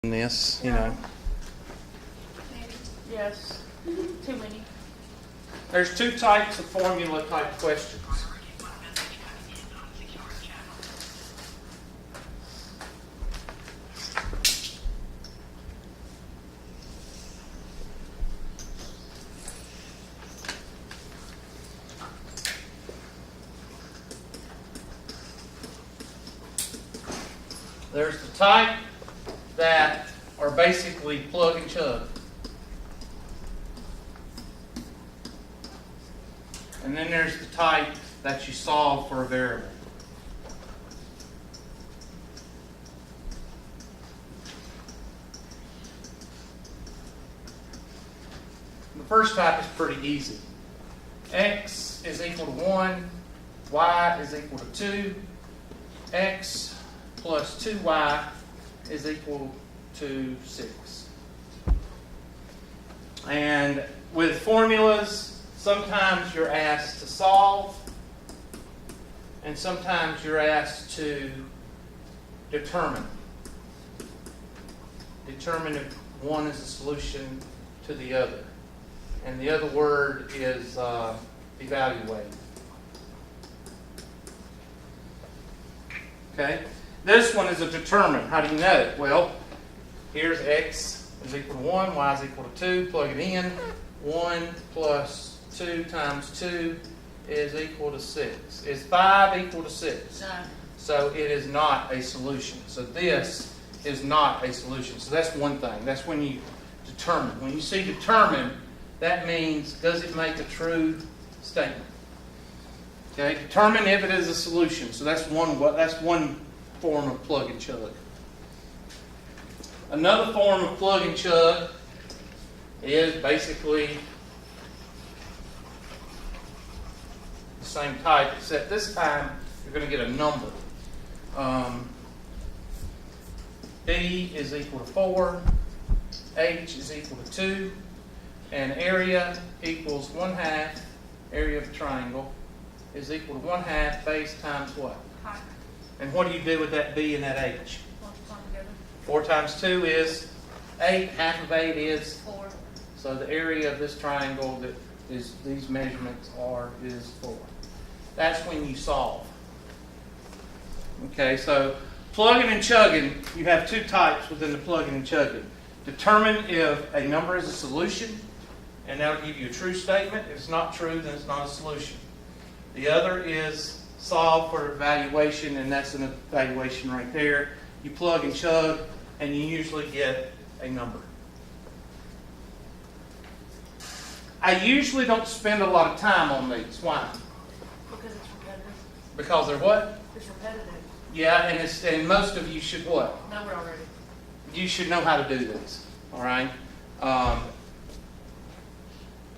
this, you know. Maybe. Yes. Too many. There's two types of formula type questions. There's the type that are basically plug and chug. And then there's the type that you solve for a variable. The first type is pretty easy. X is equal to 1, y is equal to 2, x plus 2y is equal to 6. And with formulas, sometimes you're asked to solve, and sometimes you're asked to determine. Determine if one is a solution to the other. And the other word is evaluate. Okay? This one is a determine. How do you know? Well, here's x is equal to 1, y is equal to 2. Plug it in. 1 plus 2 times 2 is equal to 6. Is 5 equal to 6? No. So it is not a solution. So this is not a solution. So that's one thing. That's when you determine. When you see determine, that means does it make a true statement? Okay? Determine if it is a solution. So that's one form of plug and chug. Another form of plug and chug is basically the same type, except this time you're going to get a number. B is equal to 4, H is equal to 2, and area equals 1/2, area of a triangle is equal to 1/2 base times what? Height. And what do you do with that B and that H? Multiply together. 4 times 2 is 8, half of 8 is, 4. so the area of this triangle that is these measurements is 4. That's when you solve. Okay, so plugging and chugging, you have two types within the plugging and chugging. Determine if a number is a solution, and that'll give you a true statement. If it's not true, then it's not a solution. The other is solve for evaluation, and that's an evaluation right there. You plug and chug, and you usually get a number. I usually don't spend a lot of time on these. Why? Because it's repetitive. Because they're what? It's repetitive. Yeah, and most of you should what? Know it already. You should know how to do this. All right.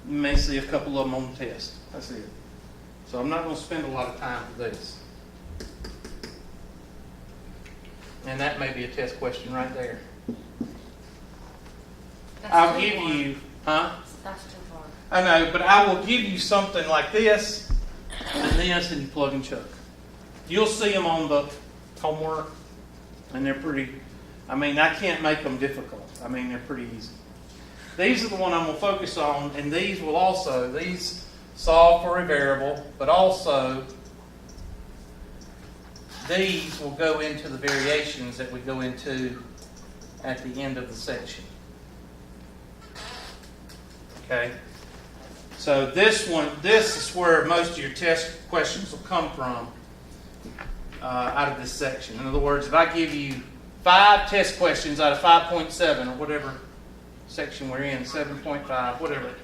You may see a couple of them on the test. That's it. So I'm not going to spend a lot of time for this. And that may be a test question right there. That's I'll too give far. you, huh? That's too far. I know, but I will give you something like this, and this, and you plug and chug. You'll see them on the homework, and they're pretty, I can't make them difficult. They're pretty easy. These are the one I'm going to focus on, and these solve for a variable, but also these will go into the variations that we go into at the end of the section. Okay? So this is where most of your test questions will come from out of this section. In other words, if I give you 5 test questions out of 5.7 or whatever section we're in, 7.5, whatever,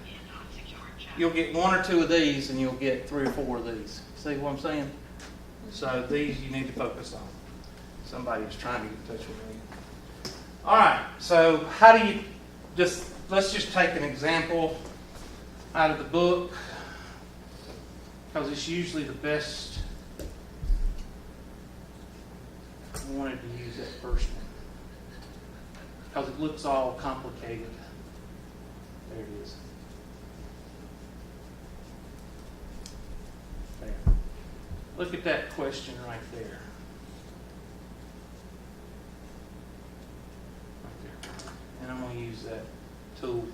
you'll get 1 or 2 of these and you'll get 3 or 4 of these. See what I'm saying? So these you need to focus on. Somebody was trying to get in touch with me. All right, so how do you let's just take an example out of the book, because it's usually the best. I wanted to use that first one because it looks all complicated. There it is. There. Look at that question right there. Right there. use that tool.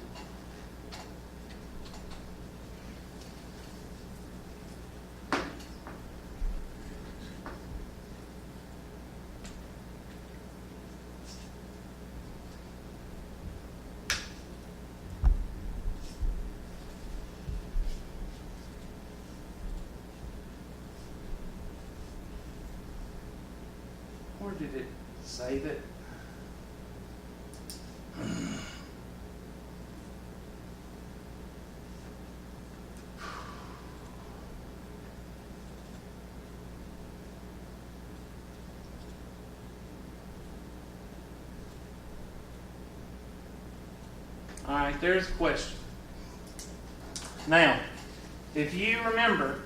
Or did it save it? All right, there's a question. Now, if you remember,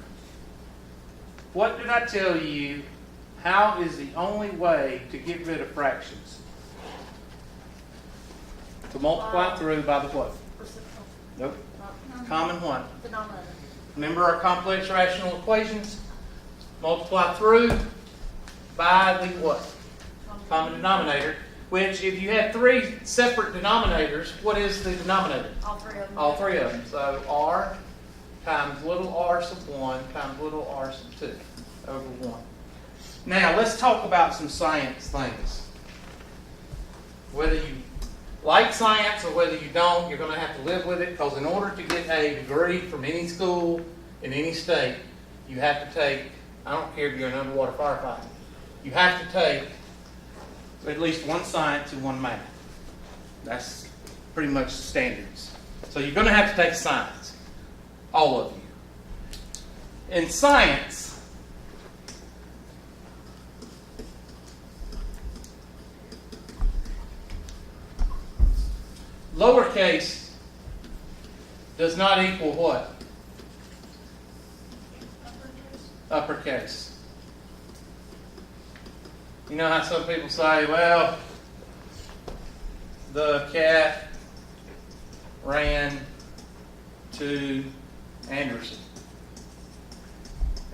what did I tell you? How is the only way to get rid of fractions? To multiply through by the what? Reciprocal. Nope. Not- Common what? Denominator. Remember our complex rational equations? Multiply through by the what? Common denominator. Which, if you had three separate denominators, what is the denominator? All three of them. All three of them. So r times little r sub 1 times little r sub 2 over 1. Now, let's talk about some science things. Whether you like science or whether you don't, you're going to have to live with it, because in order to get a degree from any school in any state, you have to take, I don't care if you're an underwater firefighter, you have to take at least one science and one math. That's pretty much the standards. So you're going to have to take science, all of you. In science, lowercase does not equal what? Uppercase. You know how some people say, well, the cat ran to Anderson.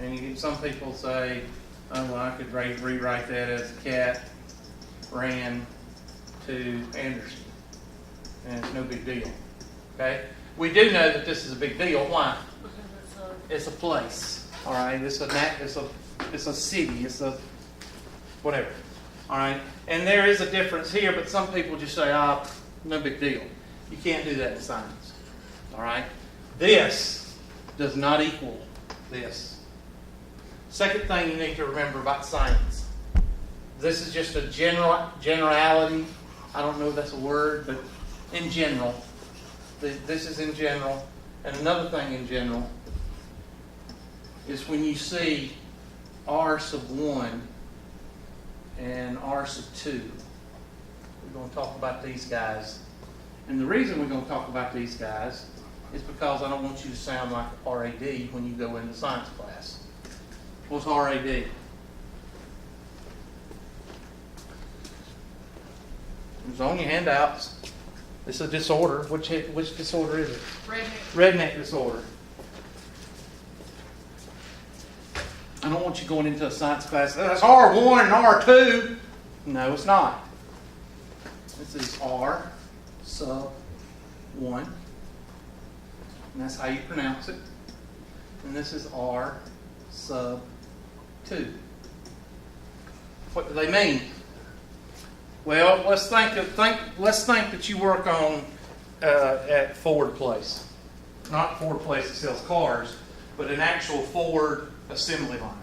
And you get some people say, oh, well, I could rewrite that as the cat ran to Anderson. And it's no big deal. Okay? We do know that this is a big deal. Why? Because It's a place. All right? It's a city. It's a whatever. All right? And there is a difference here, but some people just say, no big deal. You can't do that in science. All right? This does not equal this. Second thing you need to remember about science. This is just a generality. I don't know if that's a word, but in general. This is in general. And another thing in general is when you see r sub 1 and r sub 2, we're going to talk about these guys. And the reason we're going to talk about these guys is because I don't want you to sound like RAD when you go into science class. What's RAD? It's on your handouts. It's a disorder. Which disorder is it? Redneck disorder. I don't want you going into a science class. That's R1 and R2. No, it's not. This is R sub 1. And that's how you pronounce it. And this is R sub 2. What do they mean? Well, let's think that you work on at Ford Place. Not Ford Place that sells cars, but an actual Ford assembly line.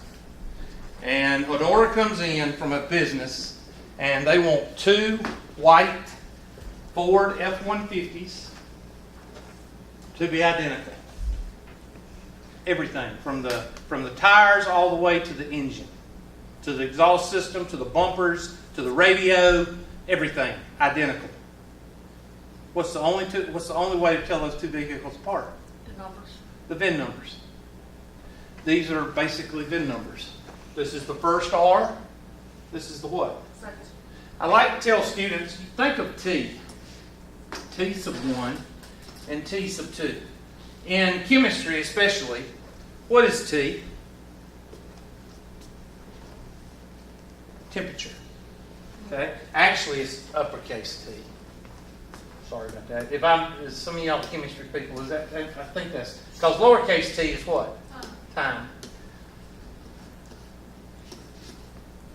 And an order comes in from a business, and they want 2 white Ford F-150s to be identical. Everything from the tires all the way to the engine, to the exhaust system, to the bumpers, to the radio, everything identical. What's the only way to tell those two vehicles apart? The numbers. The VIN numbers. These are basically VIN numbers. This is the first R. This is the what? Second. I like to tell students, think of T. T sub 1 and T sub 2. In chemistry especially, what is T? Temperature. Okay? Actually, it's uppercase T. sorry about that. If some of y'all chemistry people, I think that's, because lowercase t is what? Time.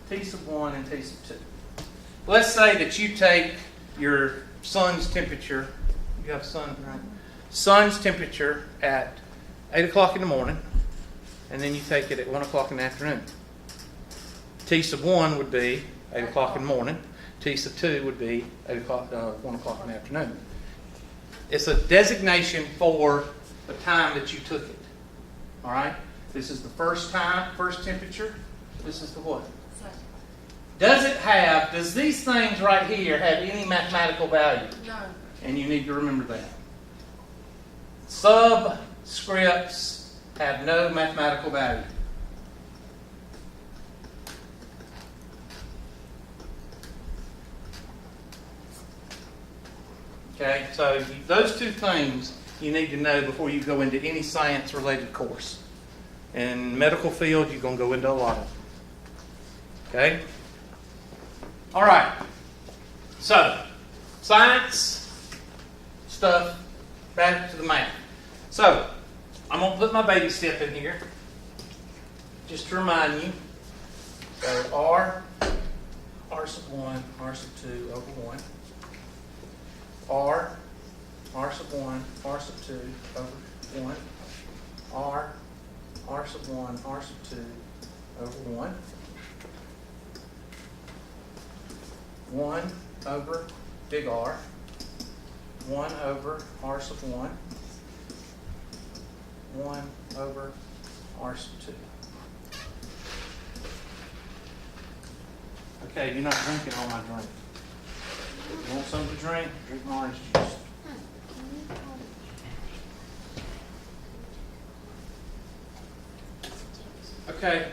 T sub 1 and T sub 2. Let's say that you take your sun's temperature. You have sun, right? Sun's temperature at 8 o'clock in the morning, and then you take it at 1 o'clock in the afternoon. T sub 1 would be 8 o'clock in the morning. T sub 2 would be 1 o'clock in the afternoon. It's a designation for the time that you took it. All right? This is the first temperature. This is the what? Does these things right here have any mathematical value? No. And you need to remember that. Subscripts have no mathematical value. Okay, so those two things you need to know before you go into any science-related course. In medical field, you're going to go into a lot of them. Okay? All right. So, science stuff, back to the math. So, I'm going to put my baby step in here, just to remind you. So, R sub 1, R sub 2 over 1. R sub 1, R sub 2 over 1. R sub 1, R sub 2 over 1. 1 over big R. 1 over R sub 1. 1 over R sub 2. Okay, you're not drinking all my drink. If you want something to drink my orange juice. Okay.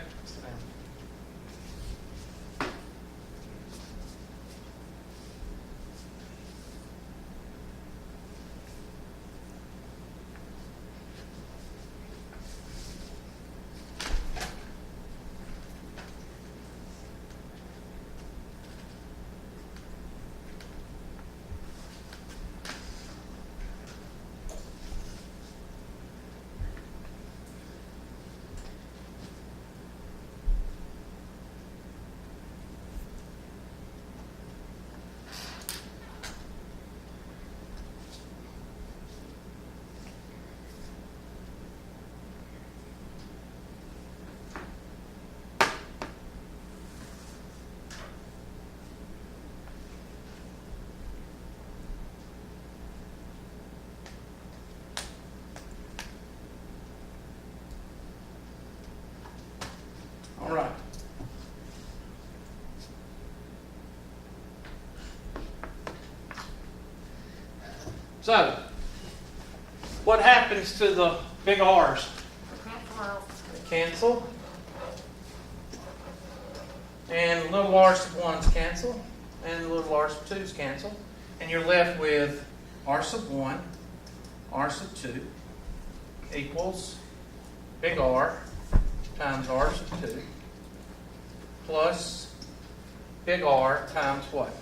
All right. So, what happens to the big R's? They cancel. And little R sub 1s cancel. And little R sub 2s cancel. And you're left with R sub 1, R sub 2 equals big R times R sub 2 plus big R times what?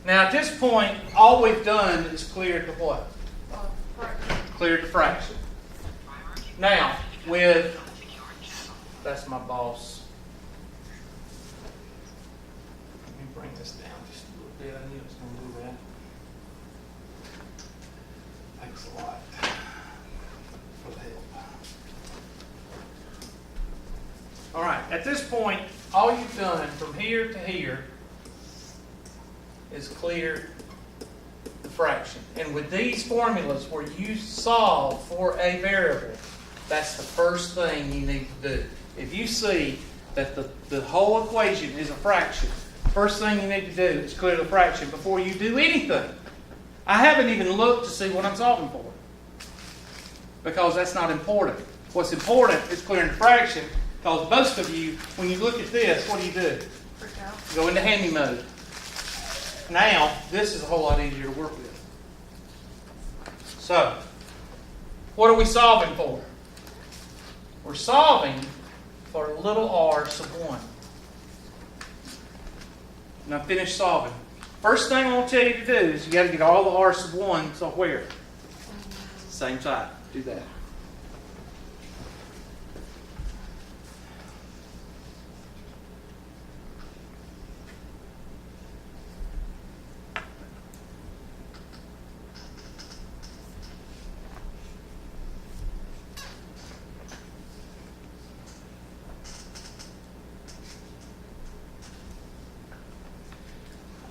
Now at this point, all we've done is cleared the what? Cleared the fraction. Now, that's my boss. Let me bring this down just a little bit. I knew it was going to do that. Thanks a lot for the help. All right, at this point, all you've done from here to here is clear the fraction. And with these formulas where you solve for a variable, that's the first thing you need to do. If you see that the whole equation is a fraction, first thing you need to do is clear the fraction before you do anything. I haven't even looked to see what I'm solving for, because that's not important. What's important is clearing the fraction, because most of you, when you look at this, what do? Go into handy mode. Now, this is a whole lot easier to work with. So, what are we solving for? We're solving for little r sub 1. Now finish solving. First thing I want to tell you to do is you got to get all the R sub 1, so where? Same side. Do that.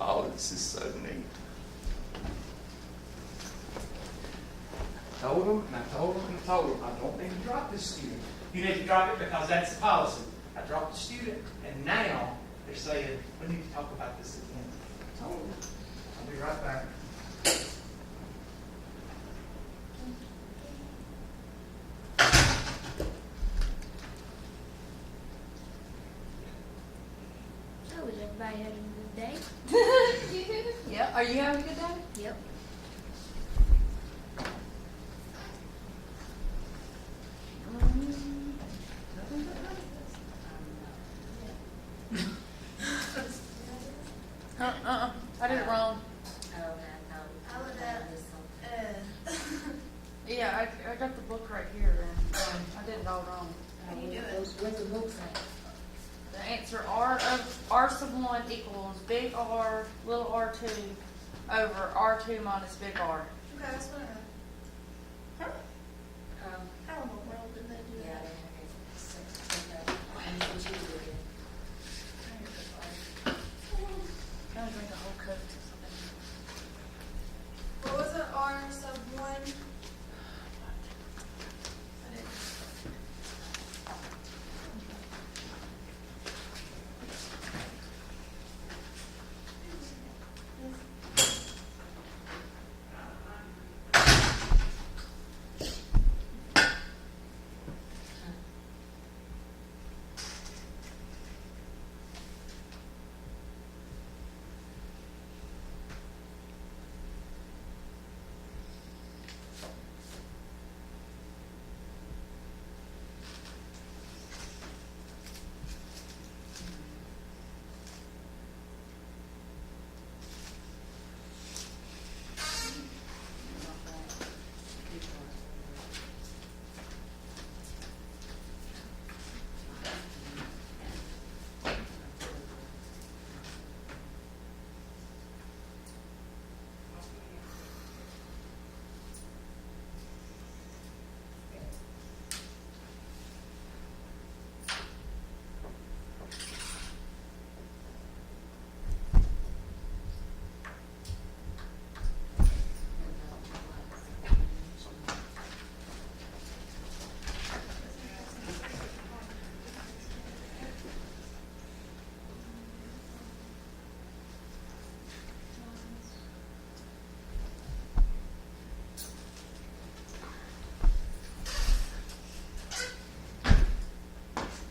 Oh, this is so neat. I told them, and I told them, and I told them, I don't need to drop this student. You need to drop it because that's the policy. I dropped the student, and now they're saying, we need to talk about this again. I told them. I'll be right back. So is everybody having a good day? Yeah, are you having a good day? Yep. I did it wrong. Yeah, I got the book right here, and I did it all wrong. What's the book say? The answer R sub 1 equals big R, little r2 over r2 minus big R. Okay, that's what I have. How in the world did they do Yeah, that? I'm gonna drink a whole Coke or something. What was it, R sub 1? I didn't.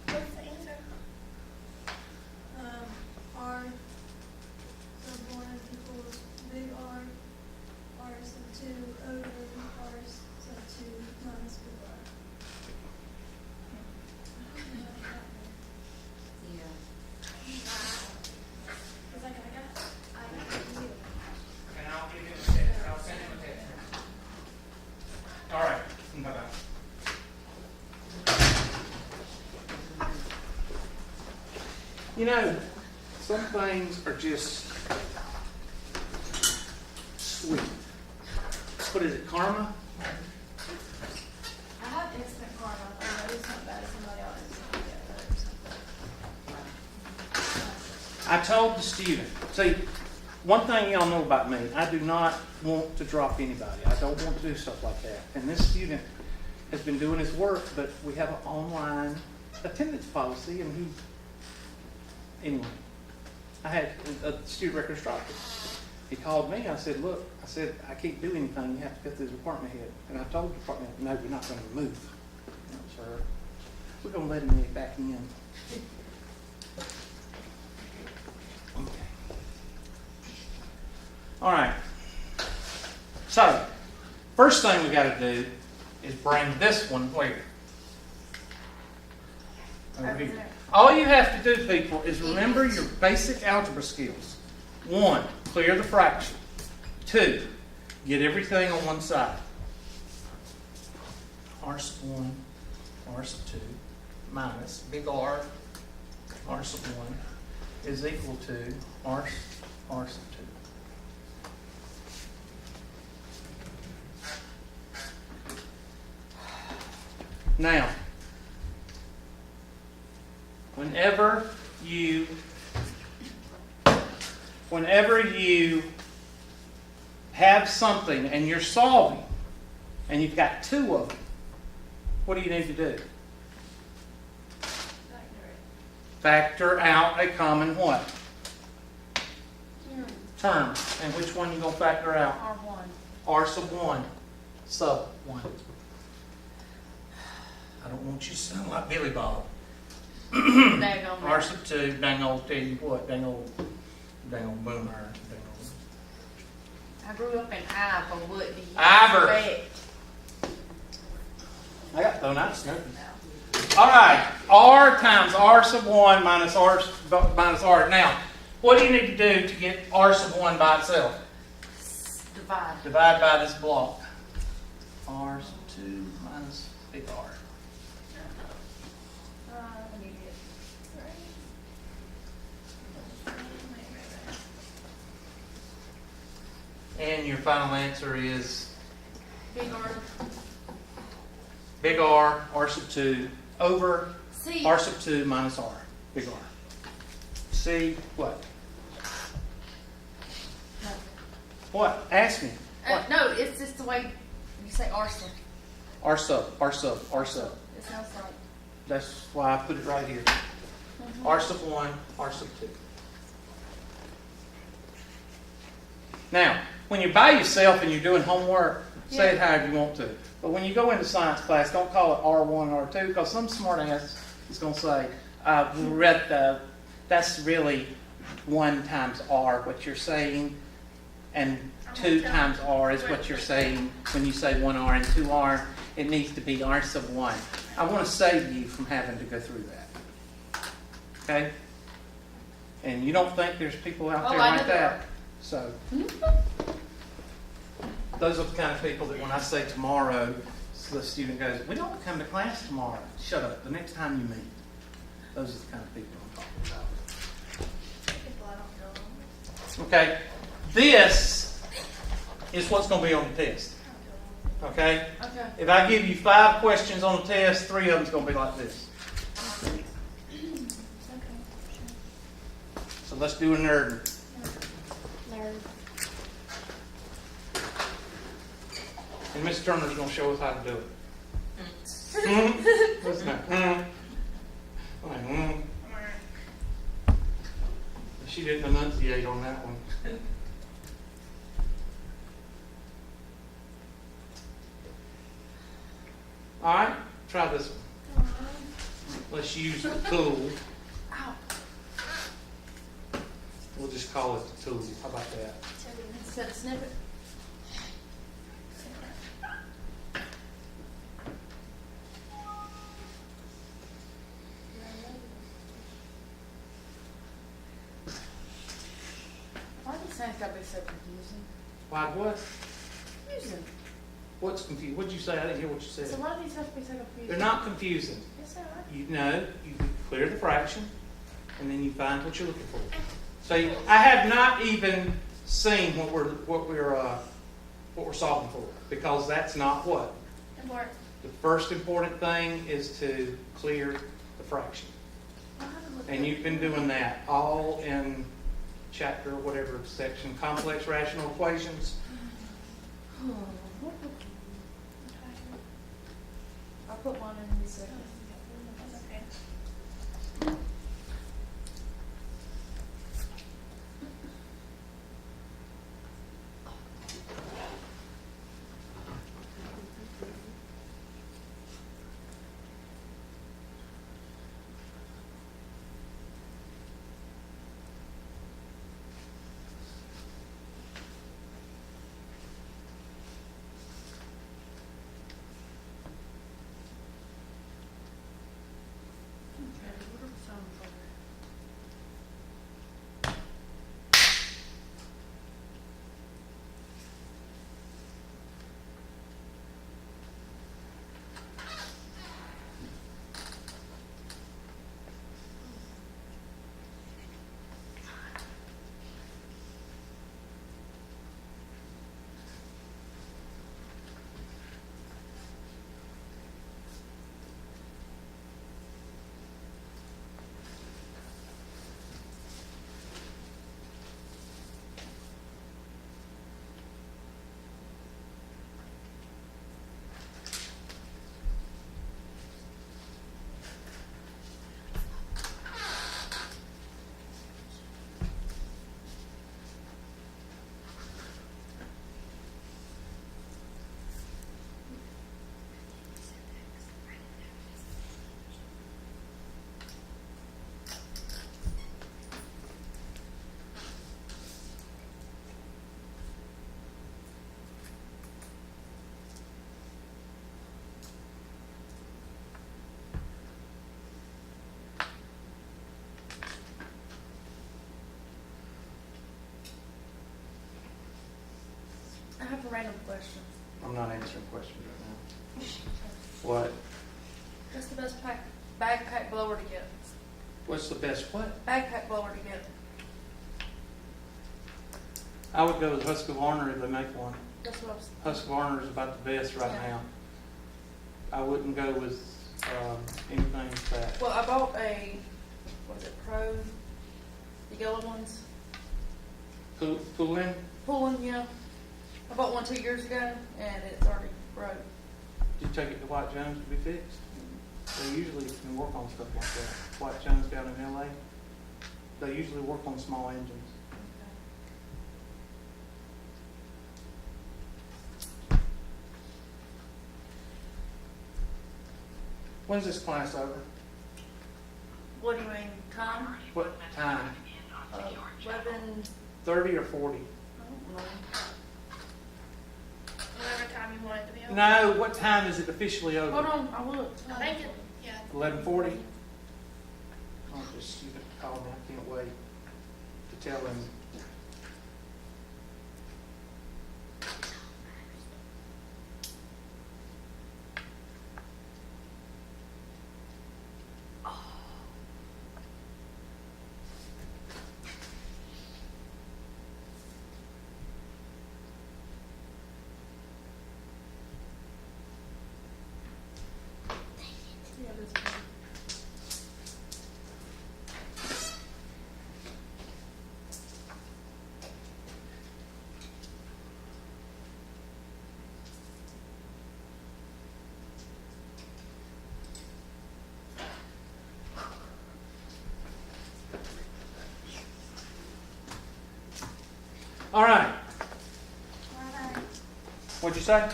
What's the answer? R sub 1 equals big R, R sub 2 over R sub 2 minus big R. Cause I got you. And I'll give him a text. I'll send him a text. All right. Bye-bye. You know, some things are just sweet. What is it, karma? I have instant karma. I know it's not bad if somebody else is get or something. I told the student, see, one thing y'all know about me, I do not want to drop anybody. I don't want to do stuff like that. And this student has been doing his work, but we have an online attendance policy, and anyway, I had a student records dropped. He called me. I said, look, I can't do anything. You have to go through the department head. And I told the department head, no, we're not going to remove. No, sir. We're going to let him get back in. Okay. All right. So, first thing we got to do is bring this one where? Over Over here. there. All you have to do, people, is remember your basic algebra skills. 1 clear the fraction. 2, get everything on one side. R sub 1, R sub 2, minus big R sub 1 is equal to R sub 2. Now, whenever you have something and you're solving and you've got 2 of them, what do you need to do? Factor out a common what? Term. And which one you going to factor out? R1. R sub 1. Sub 1. I don't want you to sound like Billy Bob. Daggone R that. sub 2, dang old, tell you what, dang old boomer. I grew up in Ivor. What do you Ivor. expect? I got thrown out of Snoopy. All right, R times R sub 1 minus R. Now, what do you need to do to get R sub 1 by itself? Divide. Divide by this block. R sub 2 minus big R. And your final answer is Big R. big R sub 2, over See, R sub 2 minus R, big R. See what? no. What? Ask me. What? No, it's just the way you say arson. R sub. It sounds like. That's why I put it right here. R sub 1, R sub 2. Now, when you're by yourself and you're doing homework, say it however you want to. But when you go into science class, don't call it R1 or R2, because some smart ass is going to say, that's really 1 times R, what you're saying, and 2 times R is what you're saying when you say 1R and 2R. It needs to be R sub 1. I want to save you from having to go through that. Okay? And you don't think there's people out there I like know there that? So, those are the kind of people that when I say tomorrow, the student goes, we don't come to class tomorrow. Shut up. The next time you meet. Those are the kind of people I'm talking about. Okay? This is what's going to be on the test. Okay? Okay. If I give you 5 questions on the test, 3 of them's going to be like this. So let's do a nerd. Nerd. And Miss Turner's going to show us how to do it. Mm-hmm. What's that? Mm-hmm. She didn't enunciate on that one. All right, try this one. Let's use the tool. Ow. We'll just call it the tool. How about that? Instead of snippet. Why do these things gotta be so confusing? Why what? Confusing. What's confused? What'd you say? I didn't hear what you So said. why do these have to be so confusing? They're not confusing. Yes, they are. You know, you clear the fraction, and then you find what you're looking for. So I have not even seen what we're solving for, because that's not what. Important. The first important thing is to clear the fraction, and you've been doing that all in chapter whatever section, complex rational equations. I'll put one in the second. have a random question. I'm not answering questions right now. What? What's the best backpack blower to get? What's the best what? Backpack blower to get. I would go with Husqvarna if they make one. That's what I was. Husqvarna is about the best right Yeah. now. I wouldn't go with anything that. Well, I bought a, what is it, Pro, the yellow ones? Pulin? Pulling, yeah. I bought one 2 years ago, and it's already broke. Did you take it to White Jones to be fixed? They usually can work on stuff like that. White Jones down in LA, they usually work on small engines. When's this class over? What do you mean, time? What time? 11, 30 or 40? I don't know. Whatever time you want it to be over. No, what time is it officially over? Hold on, I will. I think it, yeah. 11:40? Oh, just, you can call me, I can't wait to tell him. Yeah, this one. All right, Alright. what'd you say?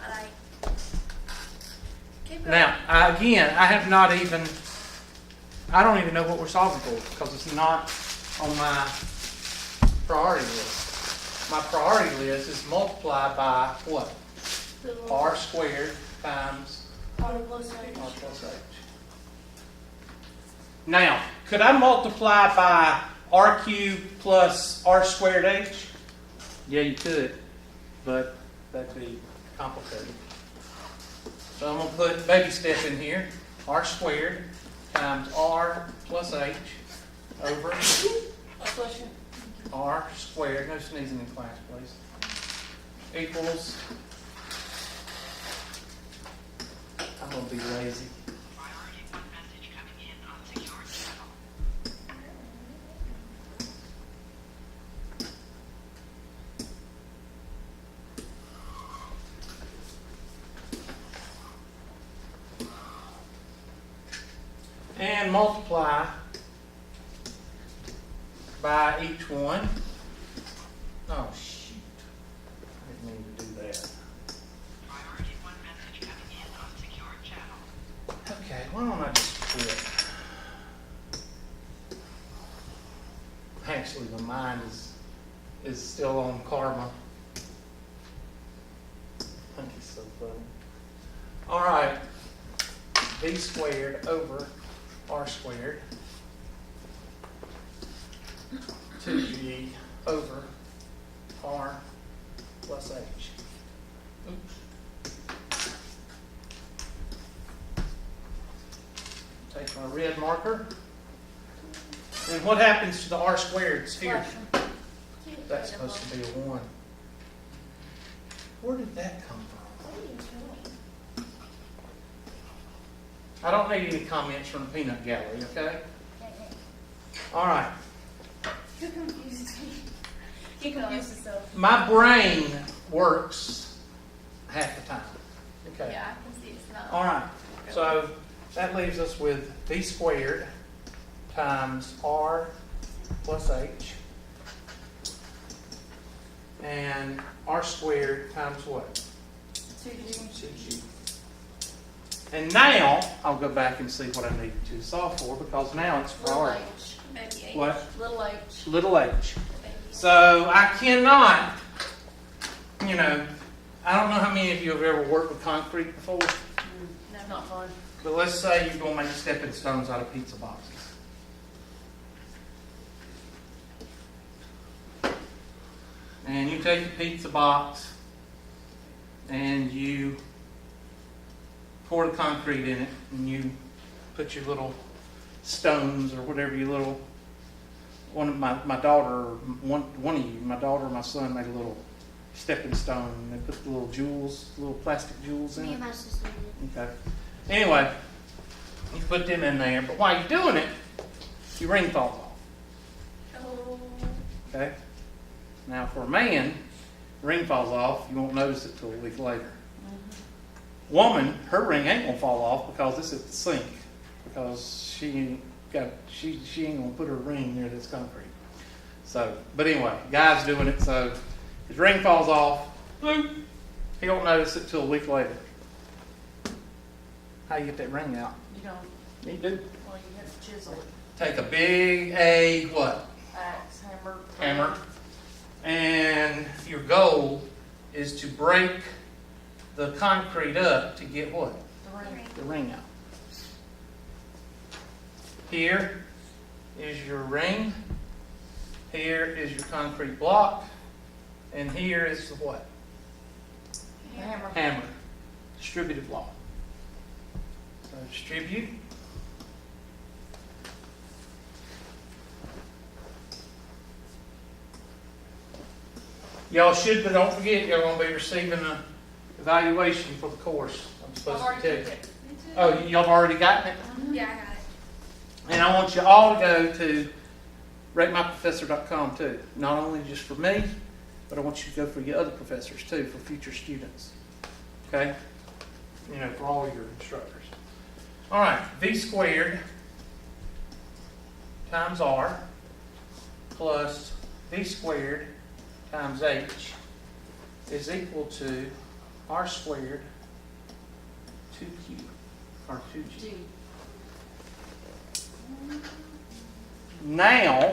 Alright. Keep going. Now, again, I don't even know what we're solving for because it's not on my priority list. My priority list is multiply by what? Little R squared times R plus H. R plus H. Now, could I multiply by R cubed plus R squared H? Yeah, you could, but that'd be complicated. So I'm going to put baby step in here. R squared times R plus H over Plus you. R squared, no sneezing in class, please, equals, I'm going to be lazy. And multiply by each one. Oh, shoot. I didn't mean to do that. Okay, why don't I just quit? Actually, my mind is still on karma. I think it's so funny. All right. B squared over R squared 2G over R plus H. Oops. Take my red marker. And what happens to the R squareds here? That's supposed to be a 1. Where did that come from? I don't need any comments from the peanut gallery, okay? All right. You confused me. You confused yourself. My brain works half the time. Okay. Yeah, I can see it's not. All right. So that leaves us with B squared times R plus H. And R squared times what? 2G. 2G. And now I'll go back and see what I need to solve for because now it's Little priority. H. Maybe 8. What? Little H. Little h. Maybe. So I cannot, I don't know how many of you have ever worked with concrete before, No, not fun. but let's say you're going to make stepping stones out of pizza boxes. And you you take a pizza box and you pour the concrete in it, and you put your little stones or whatever your little. One of my daughter, one of you, my daughter and my son made a little stepping stone. And they put the little jewels, little plastic jewels in Me it. and my sister did. Okay. Anyway, you put them in there, but while you're doing it, your ring falls off. Oh. Okay. Now, for a man, the ring falls off. You won't notice it till a week later. Woman, her ring ain't gonna fall off because it's at the sink, because she ain't gonna put her ring near this concrete. So, but anyway, guy's doing it, so his ring falls off. Bloop. He don't notice it till a week later. How you get that ring out? You don't, You do. well, you have to chisel it, Take a big what? axe, hammer. Hammer. And your goal is to break the concrete up to get what? The ring. The ring out. Here is your ring. Here is your concrete block. And here is the what? The hammer. Hammer. Distributive law. So distribute. Y'all should, but don't forget, y'all going to be receiving an evaluation for the course. I'm I've supposed to already tell you. took it. Me too. Oh, y'all have already gotten it? Yeah, I got it. And I want you all to go to ratemyprofessor.com too. Not only just for me, but I want you to go for your other professors too, for future students. Okay? You know, for all your instructors. All right, V squared times R plus V squared times H is equal to R squared 2Q, or 2G. Dude. Now,